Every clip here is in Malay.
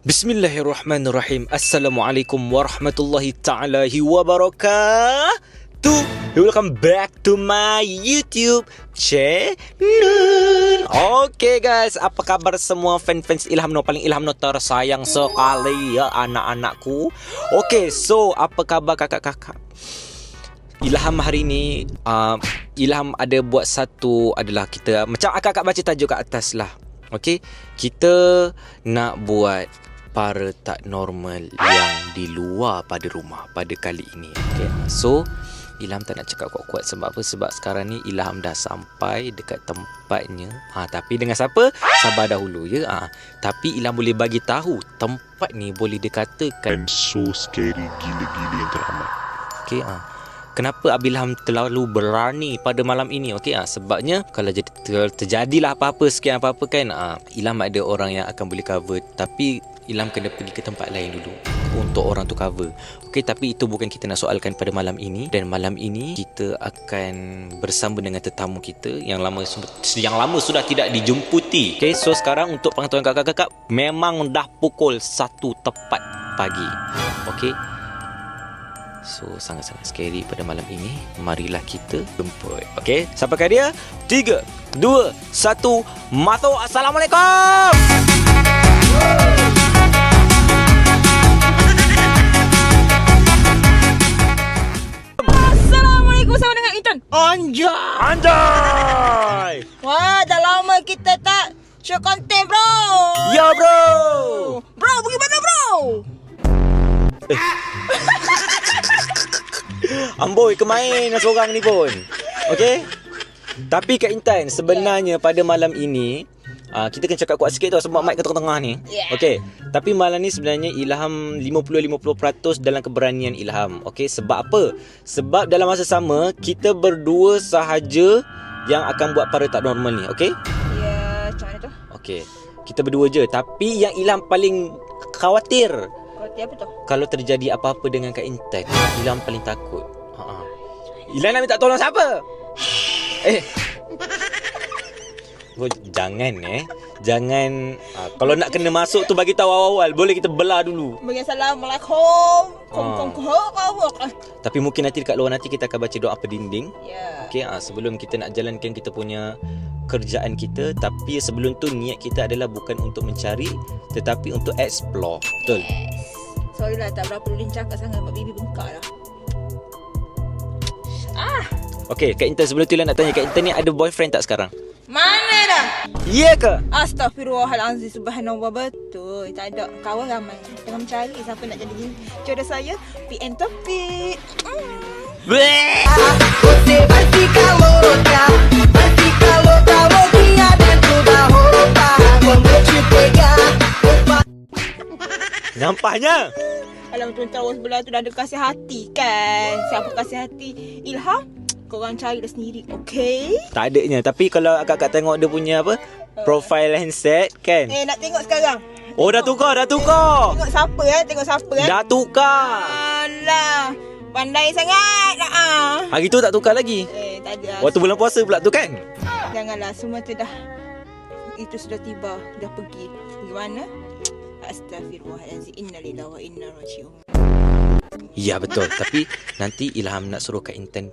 Bismillahirrahmanirrahim. Assalamualaikum warahmatullahi ta'ala wabarakatuh. Welcome back to my YouTube channel. Okay guys, apa kabar semua fans Ilham Noor, paling Ilham Noor tersayang sekali ya anak-anakku. Okay, so apa kabar kakak-kakak? Ilham hari ni Ilham ada buat satu adalah kita macam kakak baca tajuk kat atas lah. Okay, kita nak buat para tak normal yang di luar pada rumah pada kali ini. Okay, so Ilham tak nak cakap kuat-kuat sebab apa? Sebab sekarang ni Ilham dah sampai dekat tempatnya. Tapi dengan siapa? Sabar dahulu ya. Tapi Ilham boleh bagi tahu tempat ni boleh dikatakan and so scary, gila-gila yang teramat. Okay, kenapa Ilham terlalu berani pada malam ini? Okey, sebabnya kalau terjadilah apa-apa sekian apa-apa kan, Ilham ada orang yang akan boleh cover, tapi Ilham kena pergi ke tempat lain dulu untuk orang tu cover. Okey, tapi itu bukan kita nak soalkan pada malam ini. Dan malam ini kita akan bersama dengan tetamu kita yang lama sudah tidak dijumputi. Okey, so sekarang untuk pengetahuan kakak-kakak, memang dah pukul 1 tepat pagi. Okey, so sangat-sangat scary pada malam ini. Marilah kita jemput. Okey, siapakah dia? 3, 2, 1, masuk. Assalamualaikum. Assalamualaikum, sama dengan Intan. Anjay. Wah, dah lama kita tak show konten, bro. Ya, bro. Bro, bagaimana, bro? Amboi kemain seorang ni pun. Okey. Tapi Kak Intan, sebenarnya pada malam ini kita kena cakap kuat sikit tau sebab mic kat tengah-tengah ni. Okey. Tapi malam ni sebenarnya Ilham 50-50% dalam keberanian Ilham. Okey, sebab apa? Sebab dalam masa sama kita berdua sahaja yang akan buat para tak normal ni, okey? Ya, macam mana tu? Okey. Kita berdua je, tapi yang Ilham paling khawatir Apa tu? kalau terjadi apa-apa dengan Kak Intan. Ilham paling takut. Ilham nak minta tolong siapa? Jangan Jangan kalau nak kena masuk tu bagi tahu awal-awal. Boleh kita belah dulu. Bagi Assalamualaikum. Tapi mungkin nanti dekat luar nanti kita akan baca doa pendinding. Ya. Okey, sebelum kita nak jalankan kita punya kerjaan kita, tapi sebelum tu niat kita adalah bukan untuk mencari tetapi untuk explore. Betul? Sorry lah, tak berapa boleh cakap sangat sebab bibi bengkak lah. Okey, Kak Intan, sebelum tu lah nak tanya, Kak Intan ni ada boyfriend tak sekarang? Mana dah? Ya ke? Astaghfirullahalazim, subhanallah, betul. Tak ada, kawan ramai tengah mencari siapa nak jadi jodoh saya. PN topik. Você vai ficar louca louquinha dentro da roupa. Quando eu te pegar, Nampaknya Alam tuan-tuan sebelah tu dah ada kasih hati kan. Siapa kasih hati? Ilham, korang cari dah sendiri, okey? tak adanya. Tapi kalau akak tengok dia punya apa, profile handset kan. Nak tengok sekarang. Oh, dah tukar. Tengok siapa Tengok siapa Dah tukar. Alah, pandai sangat. Hari tu tak tukar lagi. Tak ada. Waktu bulan puasa pula tu kan. Janganlah, semua tu dah, itu sudah tiba, dah pergi. Gimana? Astaghfirullahalazim. Innalillahi wa inna raji'un. Ya betul. Tapi nanti Ilham nak suruh Kak Intan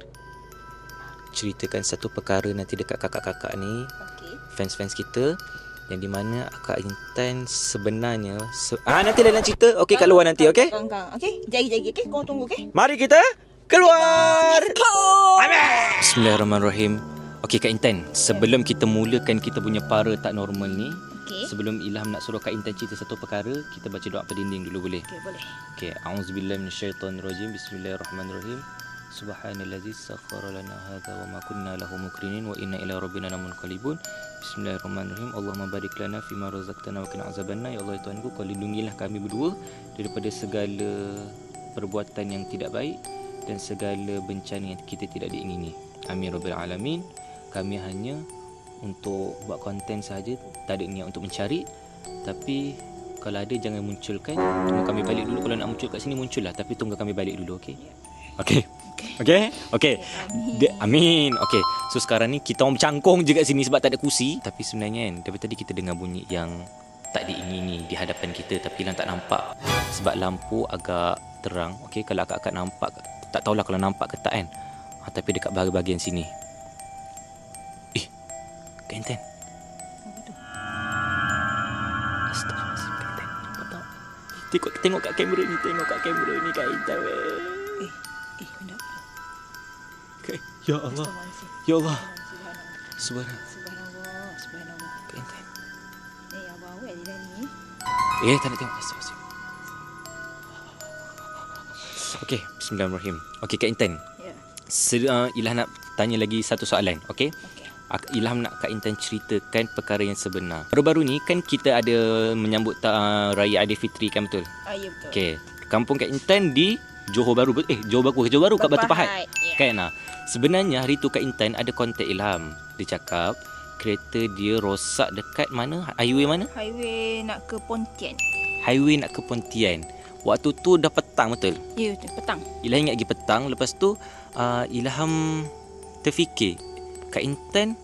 ceritakan satu perkara nanti dekat kakak-kakak ni, Okey. fans-fans kita, yang di mana Kak Intan sebenarnya nanti lain cerita. Okey, kat luar nanti, okey? Okey, jagi, okey? Korang tunggu, okey? Mari kita keluar. Go! Bismillahirrahmanirrahim. Okey Kak Intan, sebelum kita mulakan kita punya para tak normal ni, Okey. sebelum Ilham nak suruh Kak Intan cerita satu perkara, kita baca doa pendinding dulu, boleh? Okey, boleh. Okey, a'udzubillahi minasyaitonirrajim. Bismillahirrahmanirrahim. Subhanallazi sakhkhara lana hadza wa ma kunna lahu muqrinin wa inna ila rabbina lamunqalibun. Bismillahirrahmanirrahim. Allahumma barik lana fima razaqtana wa qina azabannar. Ya Allah Tuhanku, kau lindungilah kami berdua daripada segala perbuatan yang tidak baik dan segala bencana yang kita tidak diingini. Amin rabbil alamin. Kami hanya untuk buat konten sahaja, tak ada niat untuk mencari. Tapi kalau ada jangan munculkan. Tunggu kami balik dulu. Kalau nak muncul kat sini muncullah, tapi tunggu kami balik dulu, okey? Okey. Amin. Okey. So sekarang ni kita orang bercangkung je kat sini sebab tak ada kursi. Tapi sebenarnya kan, daripada tadi kita dengar bunyi yang tak diingini di hadapan kita tapi Ilang tak nampak sebab lampu agak terang. Okey, kalau akak nampak, tak tahulah kalau nampak ke tak kan. Tapi dekat bahagian sini. Kak Intan. Astaghfirullahaladzim, Kak Intan. Nampak tak? Tengok kat kamera ni, Kak Intan. Benda apa? Ya Allah. Ya Allah. Subhanallah. Subhanallah. Kak Intan. Abang awet dia ni. Tak nak tengok. Astaghfirullahaladzim. Okey, bismillahirrahmanirrahim. Okey, Kak Intan. Ya. Ilham nak tanya lagi satu soalan, okey? Okey. Ilham nak Kak Intan ceritakan perkara yang sebenar. Baru-baru ni kan kita ada menyambut Raya Aidilfitri kan, betul? Ya betul. Okey, kampung Kak Intan di Johor Bahru. Johor Bahru kat Batu Pahat. Ya. Kan? Sebenarnya hari tu Kak Intan ada kontak Ilham. Dia cakap kereta dia rosak dekat mana? Highway mana? Highway nak ke Pontian. Highway nak ke Pontian. Waktu tu dah petang, betul? Ya betul, petang. Ilham ingat pergi petang. Lepas tu Ilham terfikir, Kak Intan,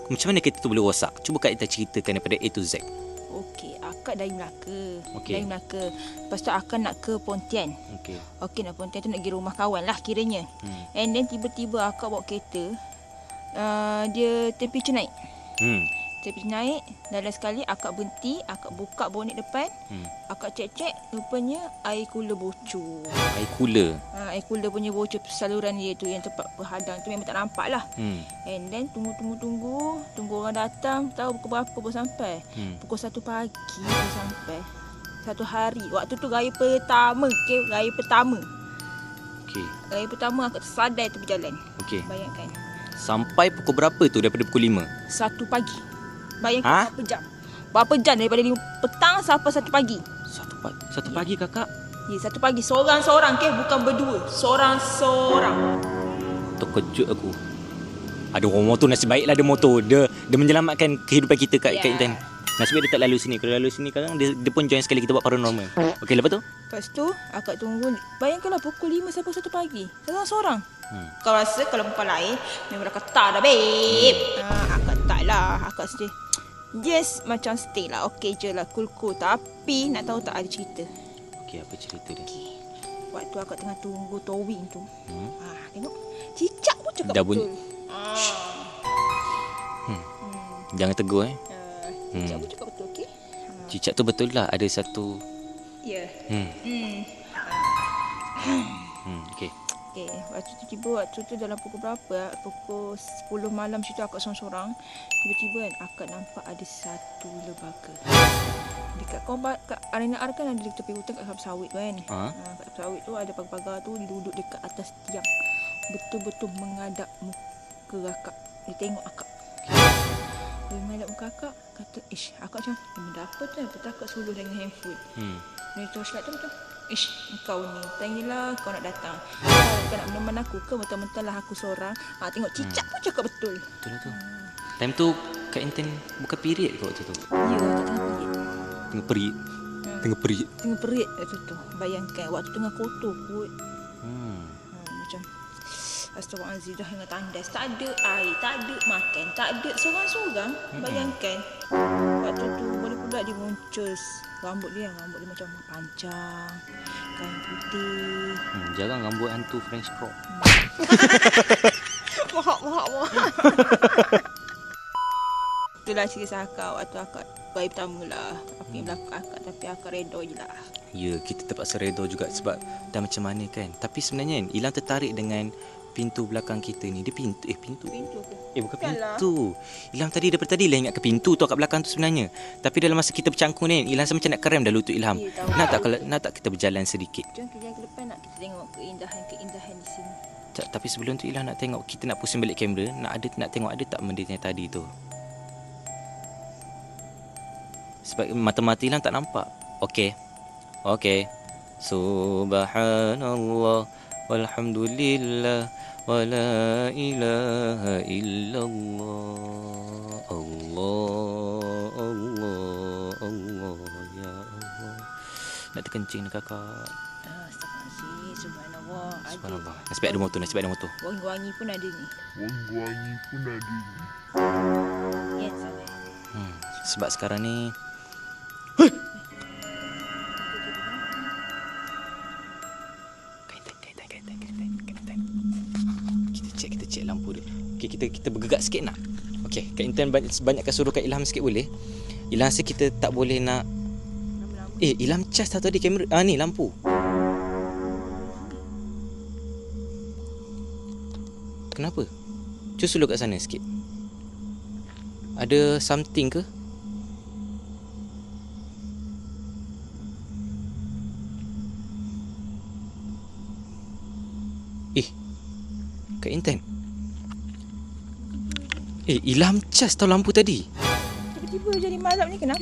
macam mana kereta tu boleh rosak? Cuba Kak Intan ceritakan daripada A to Z. Okey, akak dari Melaka. Okey. Dari Melaka. Lepas tu akak nak ke Pontian. Okey. Okey, nak Pontian tu nak pergi rumah kawan lah kiranya. And then tiba-tiba akak bawa kereta. Dia temperature naik. Temperature naik. Dan sekali akak berhenti. Akak buka bonet depan. Akak cek-cek. Rupanya air cooler bocor. Air cooler. Air cooler punya bocor saluran dia tu. Yang tempat penghadang tu memang tak nampak lah. And then tunggu. Tunggu orang datang. Tahu pukul berapa baru sampai. Pukul 1 pagi baru sampai. 1 hari. Waktu tu raya pertama. Okay? Raya pertama. Okey. Raya pertama akak tersadai tu berjalan. Okey. Bayangkan. Sampai pukul berapa tu daripada pukul 5? 1 pagi. Bayangkan berapa jam. Berapa jam daripada 5 petang sampai 1 pagi. Satu pagi kakak? Ya, 1 pagi. Seorang-seorang ke? Bukan berdua. Seorang-seorang. Terkejut aku. Ada orang motor, nasib baiklah ada motor. Dia menyelamatkan kehidupan kita Kak Intan. Nasib baik dia tak lalu sini. Kalau lalu sini kadang dia pun join sekali kita buat paranormal. Okey, lepas tu? Lepas tu akak tunggu. Bayangkanlah pukul 5 sampai 1 pagi. Seorang-seorang. Kau rasa kalau perempuan lain memang dah kata dah babe. Akak tak lah. Akak stay. Yes, macam stay lah. Okey je lah. Cool. Tapi nak tahu tak ada cerita. Okey, apa cerita dia? Okey. Waktu akak tengah tunggu towing tu. Tengok. Cicak pun cakap dah betul. Jangan tegur Cicak pun cakap betul, okey? Cicak tu betul lah ada satu. Ya. Okey. Okey, waktu tu dalam pukul berapa? Pukul 10 malam situ akak sorang-sorang. Tiba-tiba kan akak nampak ada satu lembaga. Dekat kat Arena R kan ada di tepi hutan kat Kelapa Sawit tu kan. Kat Kelapa Sawit tu ada pagar-pagar tu, dia duduk dekat atas tiang. Betul-betul mengadap muka akak. Dia tengok akak. Dia mengadap muka akak, kata, akak macam, benda apa tu? Lepas akak suluh dengan handphone. Dia torchlight tu macam, engkau ni, tanyalah kau nak datang. Kau nak meneman aku ke? Mentang-mentang lah aku seorang. Tengok cicak pun cakap betul. Betul lah tu. Time tu Kak Intan bukan period ke waktu tu? Ya, tak tengah period. Tengah period. Tengah period waktu tu. Bayangkan, waktu tengah kotor kot. Macam, astagfirullahaladzim, dah dengan tandas. Tak ada air, tak ada makan, tak ada seorang-seorang. Bayangkan, waktu tu boleh pula dia muncul. Rambut dia macam panjang, kain putih. Jarang rambut hantu French crop. Mahak. Itulah cerita akak waktu akak bayi pertama lah. Apa yang berlaku akak, tapi akak redha je lah. Ya, kita terpaksa redha juga sebab dah macam mana kan. Tapi sebenarnya kan, Ilham tertarik dengan pintu belakang kita ni. Dia pintu Pintu ke? Bukan pintu. Ilham daripada tadi lah ingat ke pintu tu kat belakang tu sebenarnya. Tapi dalam masa kita bercangkung ni, Ilham macam nak kerem dah lutut Ilham. Nak tak kita berjalan sedikit? Jom kita ke depan, nak kita tengok keindahan di sini. Tapi sebelum tu Ilham nak tengok, kita nak pusing balik kamera, nak tengok ada tak benda yang tadi tu. Sebab mata-mata Ilham tak nampak. Okey. Subhanallah walhamdulillah wala ilaha illallah. Allah ya Allah. Nak terkencing ni kakak. Astagfirullahaladzim, subhanallah. Nasib ada motor. Wangi-wangi pun ada ni. Ya, sampai. Sebab sekarang ni Okay, kita bergerak sikit nak. Okay, Kak Intan banyakkan suruh Kak Ilham sikit boleh? Ilham rasa kita tak boleh nak. Ilham cas tau tadi kamera. Ni lampu. Kenapa? Cus dulu kat sana sikit. Ada something ke? Kak Intan. Ilham cas tau lampu tadi. Tiba-tiba jadi malam ni kenapa?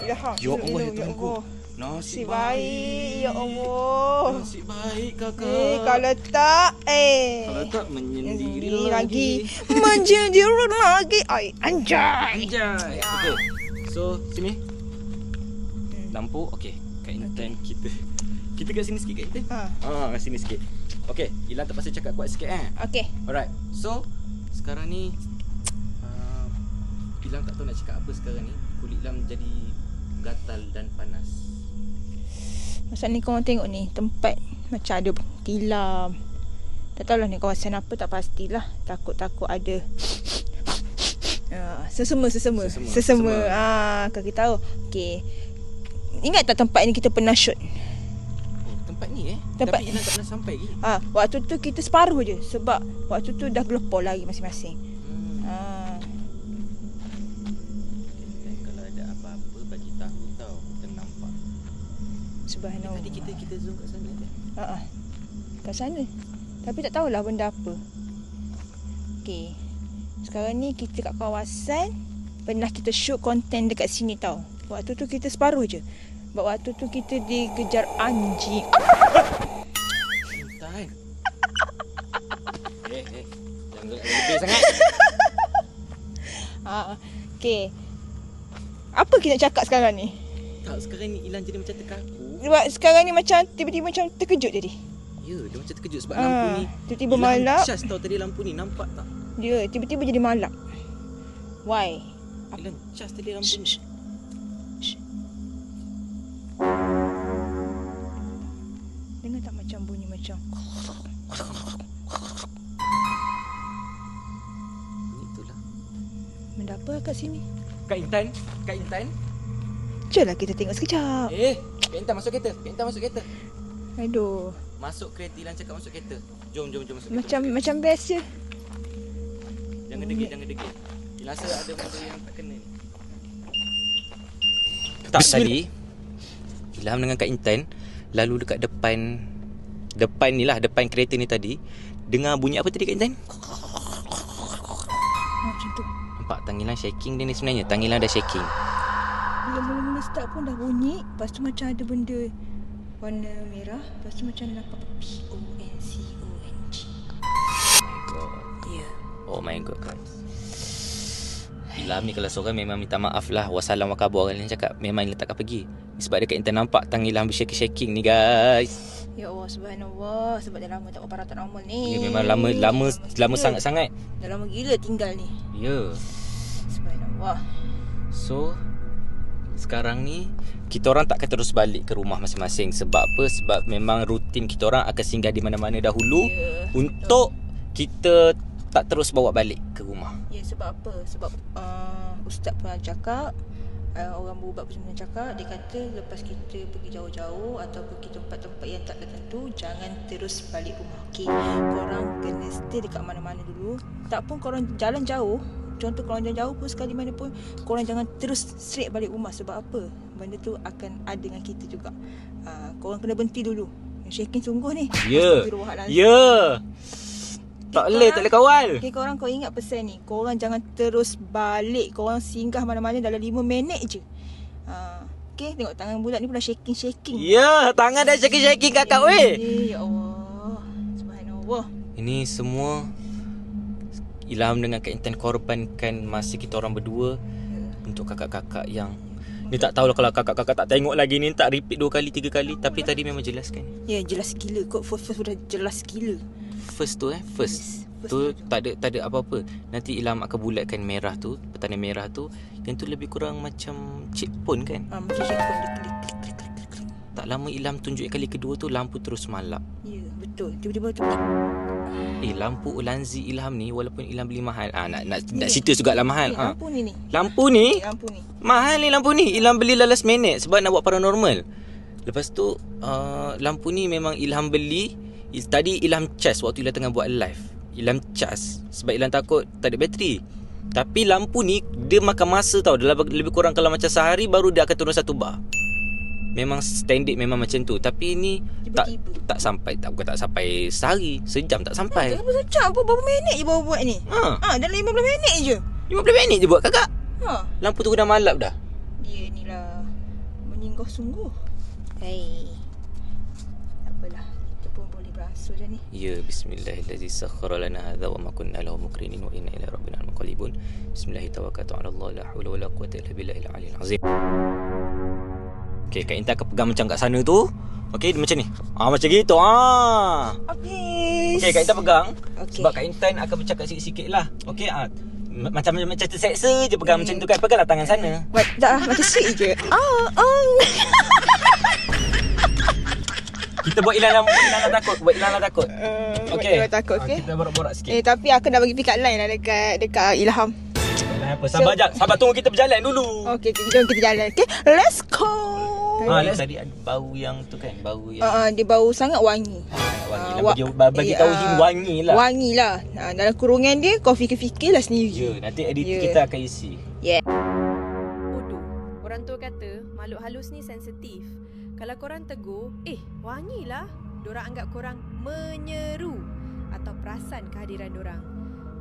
Ya Allah, ya Tuhanku. Nasib baik, ya Allah. Nasib baik kakak. Kalau tak, Kalau tak menyendiri lagi. Menyendiri lagi. Anjay. Okay. So, sini. Lampu. Okay. Kak Intan kita kat sini sikit Kak Intan. Kat sini sikit. Okay, Ilham terpaksa cakap kuat sikit Okay. Alright. So, sekarang ni Ilham tak tahu nak cakap apa sekarang ni. Kulit Ilham jadi gatal dan panas. Masa ni korang tengok ni, tempat macam ada tilam. Tak tahulah ni kawasan apa, tak pastilah. Takut-takut ada sesama. Kalau kita tahu. Okay. Ingat tak tempat ni kita pernah shoot? Tempat ni Tempat. Tapi Ilham tak pernah sampai lagi. Waktu tu kita separuh je. Sebab waktu tu dah gelepor lagi masing-masing. Dan kalau ada apa-apa bagi tahu tau. Kita nampak. Subhanallah. Tadi kita zoom kat sana kan? Kat sana. Tapi tak tahulah benda apa. Okay. Sekarang ni kita kat kawasan. Pernah kita shoot konten dekat sini tau. Waktu tu kita separuh je. Sebab waktu tu kita dikejar anjing. Intan. Jangan lebih sangat. Okay. Apa kita nak cakap sekarang ni? Tak, sekarang ni Ilham jadi macam terkaku. Sebab sekarang ni macam tiba-tiba macam terkejut jadi. Ya, dia macam terkejut sebab lampu ni. Tiba-tiba malap. Ilham cas tau tadi lampu ni, nampak tak? Dia tiba-tiba jadi malap. Why? Ilham cas tadi lampu ni. Dengar tak macam bunyi macam Itulah. benda apa kat sini? Kak Intan. Jomlah kita tengok sekejap. Kak Intan masuk kereta. Aduh. Masuk kereta, Ilham cakap masuk kereta. Jom masuk Macam best je. Jangan degil. Ilham rasa ada benda yang tak kena ni. Tak, tadi Ilham dengan Kak Intan lalu dekat depan ni lah, depan kereta ni tadi. Dengar bunyi apa tadi Kak Intan? Macam tu. Nampak tangan Ilham shaking dia ni sebenarnya. Tangan Ilham dah shaking. Bila mula-mula start pun dah bunyi. Lepas tu macam ada benda warna merah. Lepas tu macam nampak PONCONG. Ya. Oh my god. Ilham ni kalau seorang memang minta maaf lah. Wassalam wa kabar orang lain cakap. Memang Ilham takkan pergi. Sebab dia Kak Intan nampak tangan Ilham shaking ni guys. Ya Allah, subhanallah. Sebab dah lama tak buat paranormal ni. Ya, memang lama sangat-sangat. Dah lama gila tinggal ni. Ya. Subhanallah. So sekarang ni kita orang takkan terus balik ke rumah masing-masing. Sebab apa? Sebab memang rutin kita orang akan singgah di mana-mana dahulu untuk kita tak terus bawa balik ke rumah. Ya, sebab apa? Sebab ustaz pernah cakap, orang berubat pun pernah cakap, dia kata lepas kita pergi jauh-jauh atau pergi tempat-tempat yang tak tertentu, jangan terus balik rumah. Okey, korang kena stay dekat mana-mana dulu. Tak pun korang jalan jauh, contoh korang jalan jauh pun sekali mana pun, korang jangan terus straight balik rumah. Sebab apa? Benda tu akan ada dengan kita juga. Korang kena berhenti dulu. Shaking sungguh ni. Ya. Tak boleh kawal. Okay, korang kau ingat pesan ni. Korang jangan terus balik. Korang singgah mana-mana dalam 5 minit je. Okay, tengok tangan budak ni pula shaking. Ya, tangan dah shaking kakak weh. Ya Allah. Subhanallah. Ini semua Ilham dengan Kak Intan korbankan masa kita orang berdua untuk kakak-kakak yang ni tak tahulah kalau kakak-kakak tak tengok lagi ni, tak repeat 2 kali 3 kali. Tapi tadi memang jelaskan. Ya, jelas gila. Kod first sudah jelas gila. First tu tak ada apa-apa. Nanti Ilham akan bulatkan merah tu, petanda merah tu. Yang tu lebih kurang macam chip phone kan. Macam chip phone. Tak lama Ilham tunjuk kali kedua tu lampu terus malap. Ya, betul. Tiba-tiba tu lampu Ulanzi Ilham ni walaupun Ilham beli mahal. Nak cerita juga lah mahal. Lampu ni. Lampu ni? Lampu ni. Mahal ni lampu ni. Ilham beli last minute sebab nak buat paranormal. Lepas tu lampu ni memang Ilham beli. Tadi Ilham cas waktu Ilham tengah buat live. Ilham cas sebab Ilham takut tak ada bateri. Tapi lampu ni dia makan masa tau. Dalam lebih kurang kalau macam sehari baru dia akan turun 1 bar. Memang standard memang macam tu. Tapi ni tak sampai, bukan tak sampai sehari, sejam tak sampai. Berapa sejam pun, berapa minit je baru buat ni. Dalam 15 minit je. 15 minit je buat kakak. Lampu tu dah malap dah. Dia ni lah menyinggah sungguh. Hei, tak apalah, kita pun boleh beransur je ni. Ya, bismillahirrahmanirrahim. Sakhkhara lana hadza wa ma kunna lahu muqrinin wa inna ila rabbina munqalibun. Bismillahirrahmanirrahim. Ala Allah la haula wala quwwata illa billahil aliyyil azim. Okey, Kak Intan akan pegang macam kat sana tu. Okey, macam ni. Macam gitu. Okey, Kak Intan pegang. Sebab Kak Intan akan bercakap sikit-sikit lah. Okey, macam terseksa je pegang macam tu kan. Peganglah tangan sana. Dah macam sweet je. Kita buat Ilham takut. Okey. Takut, okey. Kita borak-borak sikit. Tapi aku nak bagi pick up line lah dekat Ilham. Apa? Sabar jap. Sabar tunggu kita berjalan dulu. Okey, jom kita jalan. Okey, let's go. Tadi ada bau yang tu kan, bau yang dia bau sangat wangi. Wangi lah, bagi tahu him wangi lah. Wangi lah. Dalam kurungan dia kau fikir-fikirlah sendiri. Ya, nanti edit kita akan isi. Bodoh. Orang tua kata makhluk halus ni sensitif. Kalau korang tegur, wangilah, dorang anggap korang menyeru atau perasan kehadiran dorang.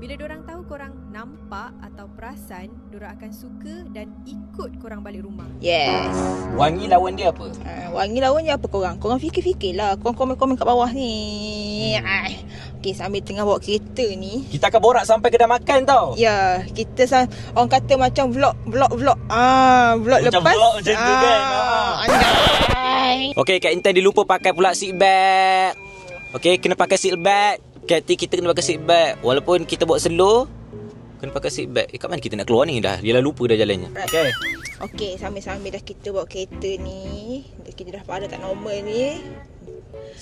Bila dorang tahu korang nampak atau perasan, dorang akan suka dan ikut korang balik rumah. Yes. Wangi lawan dia apa? Wangi lawan dia apa korang? Korang fikir-fikirlah. Korang komen-komen kat bawah ni. Okey, sambil tengah bawa kereta ni, Kita akan borak sampai kedai makan tau. ya, kita orang kata macam vlog. Vlog Macam lepas. vlog macam tu kan. Andai. Okey, Kak Intan dia lupa pakai pula seat belt. Okey, kena pakai seat belt. Kita kena pakai seat belt. Walaupun kita buat slow, kena pakai seat belt. Kat mana kita nak keluar ni dah? Dia dah lupa dah jalannya. Right. Okey, sambil-sambil dah kita bawa kereta ni, kita dah pada tak normal ni.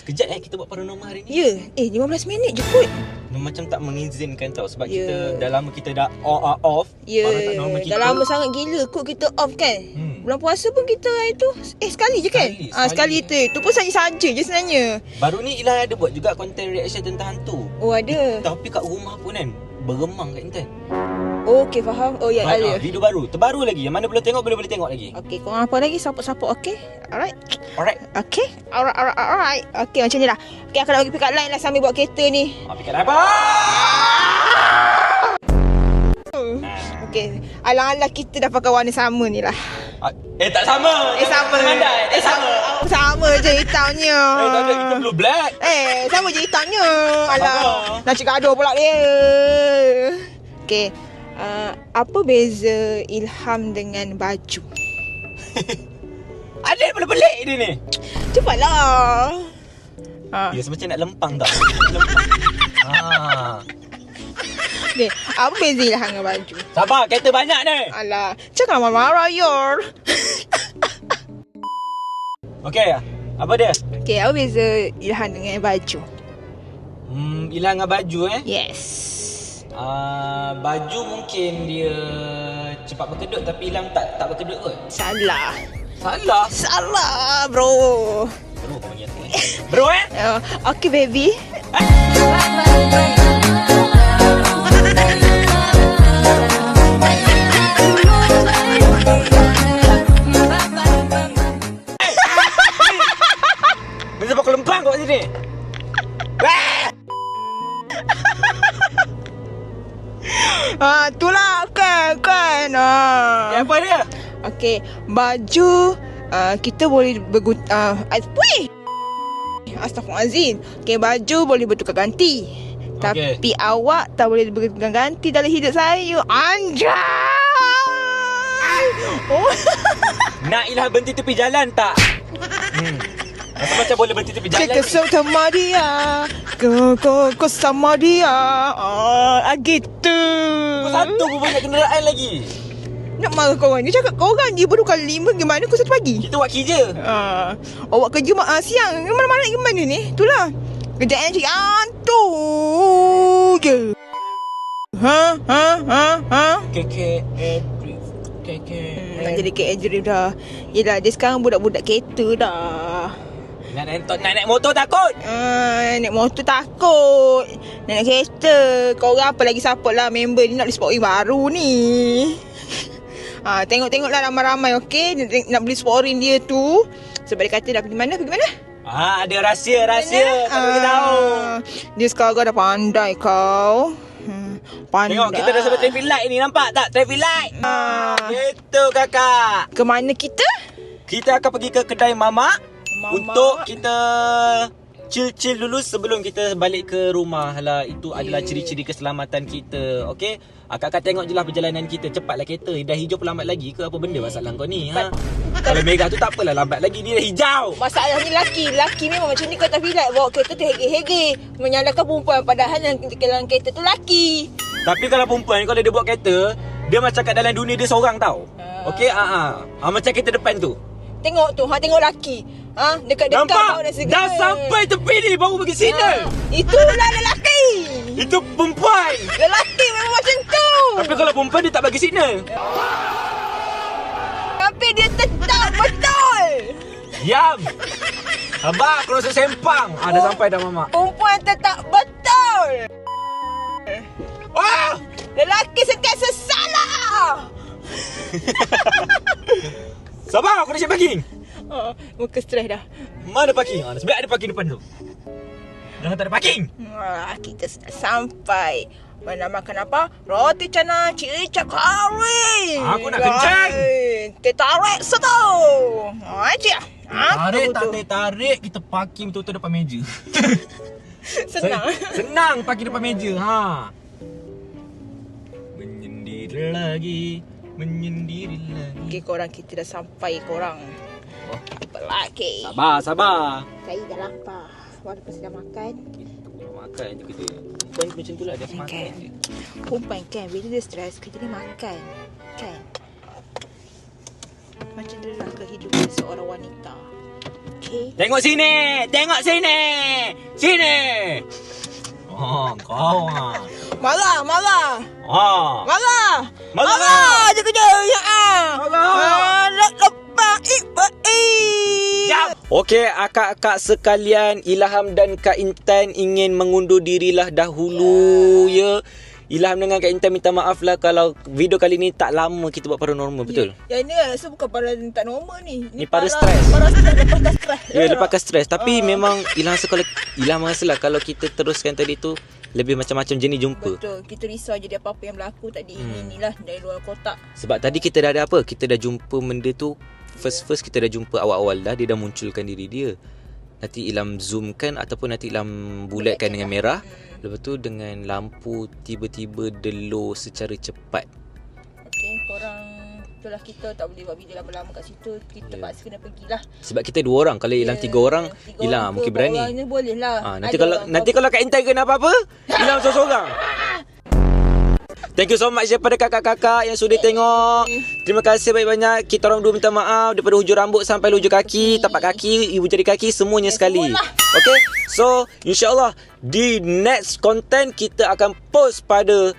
Sekejap kita buat paranormal hari ni. Ya, 15 minit je kot. Macam tak mengizinkan tau. Sebab Ya. kita dah lama kita dah off. Ya, Orang tak normal kita. dah lama sangat gila kot kita off kan. Bulan puasa pun kita itu sekali je kan. Sekali tu. Tu pun saja je sebenarnya. Baru ni Ilah ada buat juga konten reaction tentang hantu. Oh, ada. Tapi kat rumah pun kan beremang Kak Intan. Okey, faham. Oh ya, ada. Video baru. Terbaru lagi. Yang mana belum tengok boleh tengok lagi. Okey, korang apa lagi? Support okey? Alright. Alright. Okey. Alright. Okey, macam ni lah. Okey, aku nak bagi pick up line lah sambil bawa kereta ni. Fikir apa? Okey. Alang-alang kita dah pakai warna sama ni lah. Tak sama. Sama. Sama. Sama je hitamnya. Tak ada. Kita blue black. Sama je hitamnya. Alah. Sama. Nak cakap gaduh pula dia. Okey. Apa beza Ilham dengan baju? Ada pelik-pelik dia ni. Cepatlah. Ya, semacam nak lempang tau. Lempang. Okay, apa beza Ilham dengan baju? Sabar, kereta banyak ni. Alah, jangan marah-marah, Yor. Okey, apa dia? Okay, apa beza Ilham dengan baju? Hilang dengan baju Yes. Baju mungkin dia cepat berkedut tapi Ilham tak berkedut kot. Salah, bro. Bro, kau panggil aku Bro Okay, baby. Mesti pakai lempang kat sini. Itulah kan. Apa dia? Okay, baju kita boleh Astaghfirullahaladzim. Okay, baju boleh bertukar ganti. Okey. Tapi awak tak boleh bertukar ganti dalam hidup saya. Anjay. Nak Ilham berhenti tepi jalan tak? Rasa macam boleh berhenti tepi jalan. Cakap sama dia. Kau sama dia. Gitu. Kau satu pun banyak kenderaan lagi. Nak marah korang ni. Cakap korang je baru kali 5. Gimana kau 1 pagi? Kita buat kerja. Awak kerja siang. Mana-mana gimana ni? Itulah. Kerjaan cik hantu. ke? Ha? KK Adrift. KK Nak jadi KL Dream dah. Yelah, dia sekarang budak-budak kereta dah. Nak naik motor takut. Naik motor takut. Nak naik kereta. Kau orang apa lagi support lah member ni nak beli sport ring baru ni. Tengok-tengoklah ramai-ramai, okey? Nak beli sport ring dia tu. Sebab dia kata dah pergi mana? Ada rahsia. Tak bagi tahu. Dia sekarang dah pandai kau. Pandai. Tengok kita dah sampai traffic light ni, nampak tak traffic light? Itu kakak. Ke mana kita? Kita akan pergi ke kedai mamak untuk kita chill dulu sebelum kita balik ke rumah lah. Itu adalah ciri-ciri keselamatan kita. Okey? Kakak tengok je lah perjalanan kita. Cepatlah kereta. Dah hijau pun lambat lagi ke? Apa benda masalah kau ni? Kalau merah tu tak apalah, lambat lagi. Dia dah hijau. Masalah ni laki memang macam ni. Kau tak feel like bawa kereta tu hege-hege, menyalahkan perempuan, padahal yang dalam kereta tu laki. Tapi kalau perempuan, kalau dia bawa kereta, dia macam kat dalam dunia dia seorang tau. Okey? Macam kereta depan tu. Tengok tu, tengok laki. Dekat-dekat Nampak? dah segala. Dah sampai tepi ni baru pergi sini. Itulah lelaki. Itu perempuan. Lelaki memang macam tu. Tapi kalau perempuan dia tak bagi signal. Tapi dia tetap betul. Diam. Abang, aku rasa sempang. Dah sampai dah mamak. Perempuan tetap betul. Wah! Lelaki sentiasa salah. Sabar, aku dah siap parking. Muka stres dah. Mana parking? Sebenarnya ada parking depan tu. Dah tak ada parking. Kita sudah sampai. Mana makan apa? Roti canai cicak kari. Aku nak kencang. Kita tarik satu. Aja. Tarik. Kita parking betul-betul depan meja. Senang. Parking depan meja. Menyendiri lagi. Okay, korang, kita dah sampai korang. Pelaki. Sabar. Saya dah lapar. Walaupun sudah makan. Makan je kerja. Perempuan macam tu lah, dia makan Kan. je. Perempuan kan, bila dia stres, kerja dia makan. Kan? Macam dia lah kehidupan seorang wanita. Okay? Tengok sini. Sini. Kau Marah. Marah. Dia kerja. Okey, akak-akak sekalian, Ilham dan Kak Intan ingin mengundur dirilah dahulu ya. Ilham dengan Kak Intan minta maaf lah kalau video kali ni tak lama kita buat paranormal, betul? Yang ni rasa bukan para tak normal ni. Ni para stres. Para stres, lepaskan stres. Ya, lepaskan stres. Tapi memang Ilham rasa lah kalau kita teruskan tadi tu lebih macam-macam jenis jumpa. Betul. Kita risau jadi apa-apa yang berlaku tadi. Inilah dari luar kotak. Sebab tadi kita dah ada apa? Kita dah jumpa benda tu. First kita dah jumpa awal-awal dah. Dia dah munculkan diri dia. Nanti Ilham zoomkan ataupun nanti Ilham bulatkan dengan merah. Lepas tu dengan lampu tiba-tiba delo secara cepat. Okey, korang, itulah kita tak boleh buat video lama-lama kat situ. Kita terpaksa kena pergilah. Sebab kita 2 orang. Kalau Ilham 3 orang, Ilham mungkin berani. Orang ni boleh lah. Nanti kalau Kak Intan kena apa-apa, Ilham seorang-seorang. Thank you so much daripada kakak-kakak yang sudah tengok. Terima kasih banyak-banyak. Kita orang dua minta maaf daripada hujung rambut sampai hujung kaki, tapak kaki, ibu jari kaki, semuanya sekali. Okay, so insyaAllah di next content kita akan post pada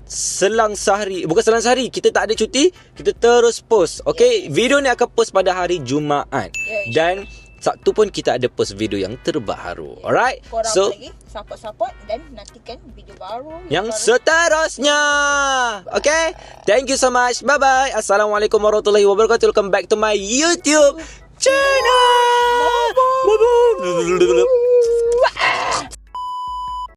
selang sehari. Bukan selang sehari, kita tak ada cuti, kita terus post. Okay, video ni akan post pada hari Jumaat. Dan Sabtu pun kita ada post video yang terbaru. Alright, korang so lagi support dan nantikan video baru yang seterusnya. Okay, thank you so much. Bye bye. Assalamualaikum warahmatullahi wabarakatuh. Welcome back to my YouTube channel. Bye bye.